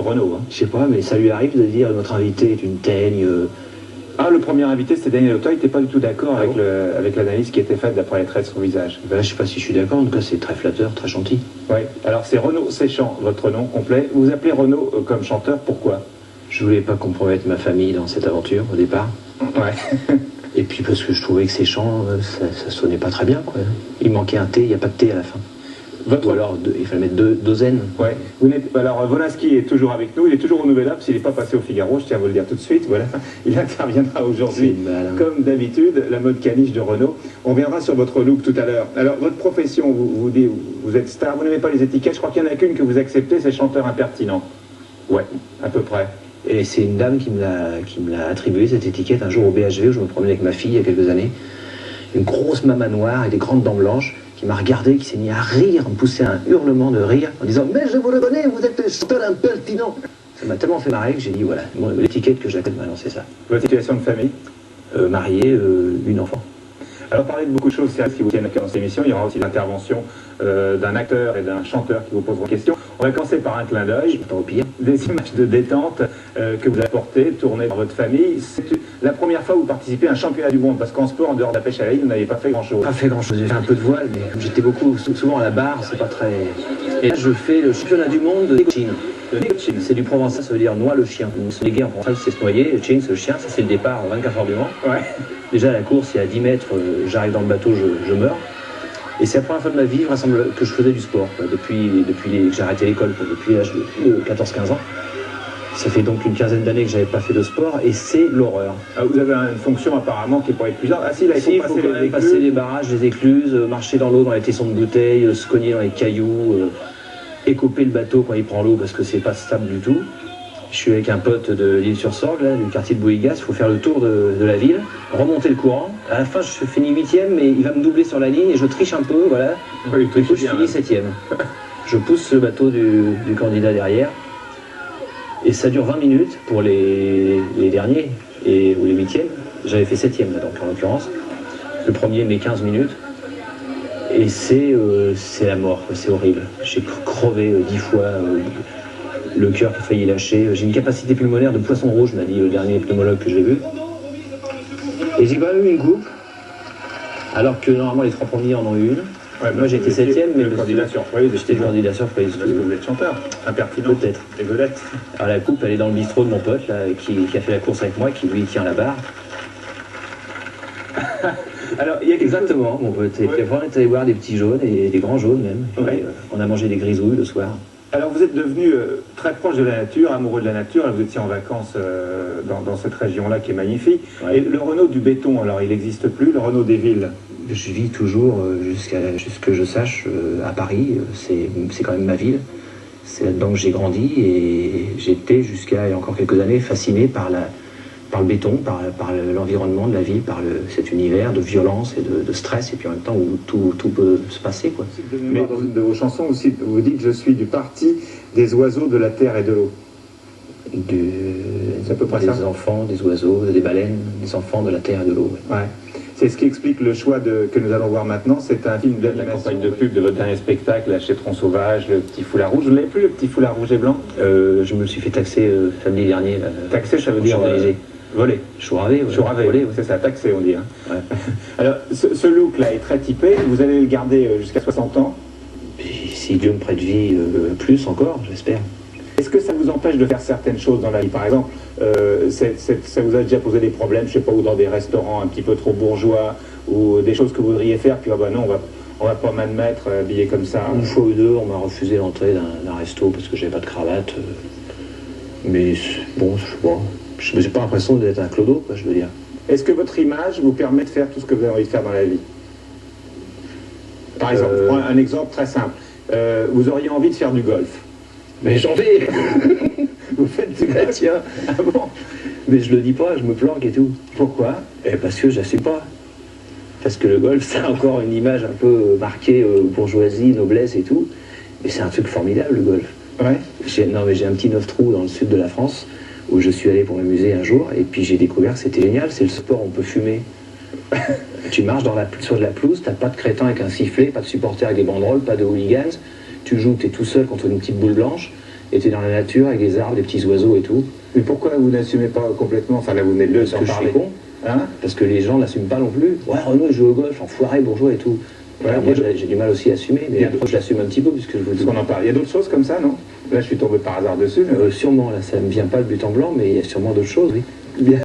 Renault. Hein. Je sais pas, mais ça lui arrive de dire notre invité est une teigne. Ah, le premier invité, c'était Daniel Auteuil, il n'était pas du tout d'accord avec l'analyse qui était faite d'après les traits de son visage. Ben, je sais pas si je suis d'accord, en tout cas c'est très flatteur, très gentil. Oui, alors c'est Renaud Séchant, votre nom complet. Vous vous appelez Renaud comme chanteur, pourquoi? Je voulais pas compromettre ma famille dans cette aventure au départ. Ouais. Et puis parce que je trouvais que ces chants, ça sonnait pas très bien, quoi. Il manquait un T, il n'y a pas de T à la fin. Ou alors il fallait mettre deux N. Ouais. Alors Volaski est toujours avec nous, il est toujours au Nouvel Obs, il n'est pas passé au Figaro, je tiens à vous le dire tout de suite. Voilà. Il interviendra aujourd'hui, comme d'habitude, la mode caniche de Renault. On viendra sur votre look tout à l'heure. Alors votre profession, vous êtes star, vous n'aimez pas les étiquettes, je crois qu'il n'y en a qu'une que vous acceptez, c'est chanteur impertinent. Ouais, à peu près. Et c'est une dame qui me l'a attribué cette étiquette un jour au BHV où je me promenais avec ma fille il y a quelques années. Une grosse mama noire et des grandes dents blanches qui m'a regardé, qui s'est mis à rire, à me pousser un hurlement de rire en disant « Mais je vous le connais, vous êtes chanteur impertinent !» Ça m'a tellement fait marrer que j'ai dit « Voilà, l'étiquette que j'appelle maintenant, c'est ça. » Votre situation de famille? Marié, une enfant. Alors parler de beaucoup de choses sérieuses qui vous tiennent à cœur dans cette émission, il y aura aussi l'intervention d'un acteur et d'un chanteur qui vous poseront des questions. On va commencer par un clin d'œil, Au pire. des images de détente que vous apportez, tournées par votre famille. C'est la première fois que vous participez à un championnat du monde, parce qu'en sport, en dehors de la pêche à la ligne, vous n'avez pas fait grand-chose. Pas fait grand-chose, j'ai fait un peu de voile, mais comme j'étais souvent à la barre, c'est pas très... Et là, je fais le championnat du monde de Chine. C'est du provençal, ça veut dire noie le chien. Se léguer en provençal, c'est se noyer, le Chine, c'est le chien, ça c'est le départ 24 heures du Mans. Ouais. Déjà, la course, il y a 10 mètres, j'arrive dans le bateau, je meurs. Et c'est la première fois de ma vie, que je faisais du sport, quoi, depuis que j'ai arrêté l'école, quoi, depuis l'âge de 14-15 ans. Ça fait donc une quinzaine d'années que j'avais pas fait de sport, et c'est l'horreur. Ah, vous avez une fonction apparemment qui pourrait être plus... Ah si, là, il faut quand même passer les barrages, les écluses, marcher dans l'eau, dans les tessons de bouteilles, se cogner dans les cailloux, écoper le bateau quand il prend l'eau parce que c'est pas stable du tout. Je suis avec un pote de l'Île-sur-Sorgue, là, du quartier de Bouygas, il faut faire le tour de la ville, remonter le courant. À la fin, je finis 8e, mais il va me doubler sur la ligne et je triche un peu, voilà. Oui, Du coup, je finis 7e. Je pousse le bateau du candidat derrière. Et ça dure 20 minutes pour les derniers, ou les 8e. J'avais fait 7e, là, donc, en l'occurrence. Le premier met 15 minutes. Et c'est la mort, c'est horrible. J'ai crevé 10 fois. Le cœur qui a failli lâcher. J'ai une capacité pulmonaire de poisson rouge, m'a dit le dernier pneumologue que j'ai vu. Et j'ai quand même eu une coupe, alors que normalement les 3 premiers en ont eu une. Ouais, moi j'ai été 7e, mais le candidat surprise. j'étais le candidat surprise. Parce que vous êtes chanteur, impertinent. Peut-être. Et vedette. Alors la coupe, elle est dans le bistrot de mon pote, là, qui a fait la course avec moi, qui lui tient la barre. Alors, il y a Exactement, mon pote. Et puis après, on est allé boire des petits jaunes, et des grands jaunes même. Ouais. Et, on a mangé des grisouilles le soir. Alors vous êtes devenu très proche de la nature, amoureux de la nature, vous étiez en vacances dans cette région-là qui est magnifique. Ouais. Et le Renault du béton, alors il n'existe plus, le Renault des villes? Je vis toujours, jusqu'à ce que je sache, à Paris, c'est quand même ma ville. C'est là-dedans que j'ai grandi et j'étais jusqu'à il y a encore quelques années fasciné par le béton, par l'environnement de la ville, par cet univers de violence et de stress, et puis en même temps où tout peut se passer, quoi. Mais de vos chansons aussi, vous dites « Je suis du parti des oiseaux, de la terre et de l'eau ». C'est à peu près ça. Des enfants, des oiseaux, des baleines, des enfants, de la terre et de l'eau. Ouais. C'est ce qui explique le choix que nous allons voir maintenant. C'est un film de la campagne de pub de votre dernier spectacle, Chez Tron Sauvage, Le Petit Foulard Rouge. Vous ne l'avez plus, Le Petit Foulard Rouge et Blanc? Je me suis fait taxer samedi dernier. Taxer, ça veut dire volé. Chouravé, ouais. Chouravé, volé, ouais. C'est ça, taxé, on dit. Hein. Ouais. Alors, ce look-là est très typé. Vous allez le garder jusqu'à 60 ans? Puis, si Dieu me prête vie, plus encore, j'espère. Est-ce que ça vous empêche de faire certaines choses dans la vie? Par exemple, ça vous a déjà posé des problèmes, je sais pas, ou dans des restaurants un petit peu trop bourgeois, ou des choses que vous voudriez faire, puis ah bah non, on va pas m'admettre habillé comme ça. Une fois ou deux, on m'a refusé l'entrée d'un resto parce que j'avais pas de cravate. Mais bon, je n'ai pas l'impression d'être un clodo, quoi, je veux dire. Est-ce que votre image vous permet de faire tout ce que vous avez envie de faire dans la vie? Par exemple, je prends un exemple très simple. Vous auriez envie de faire du golf. Mais j'en fais. Vous faites du golf? Tiens. Ah bon? Mais je le dis pas, je me planque et tout. Pourquoi? Parce que j'assume pas. Parce que le golf, c'est encore une image un peu marquée bourgeoisie, noblesse et tout. Mais c'est un truc formidable, le golf. Ouais. Non, mais j'ai un petit 9 trous dans le sud de la France où je suis allé pour m'amuser un jour et puis j'ai découvert que c'était génial. C'est le sport, on peut fumer. Tu marches sur de la pelouse, t'as pas de crétin avec un sifflet, pas de supporter avec des banderoles, pas de hooligans. Tu joues, t'es tout seul contre une petite boule blanche. et tu es dans la nature avec des arbres, des petits oiseaux et tout. Mais pourquoi vous n'assumez pas complètement? Enfin là vous venez de le Parce que parler. je suis con, Hein? parce que les gens n'assument pas non plus. Ouais, Renaud il joue au golf, enfoiré, bourgeois et tout. Voilà, Moi j'ai du mal aussi à assumer, mais après, je l'assume un petit peu puisque je vous dis. Parce qu'on en parle. Il y a d'autres choses comme ça, non? Là je suis tombé par hasard dessus. Sûrement, là ça me vient pas de but en blanc, mais il y a sûrement d'autres choses, oui. Bien.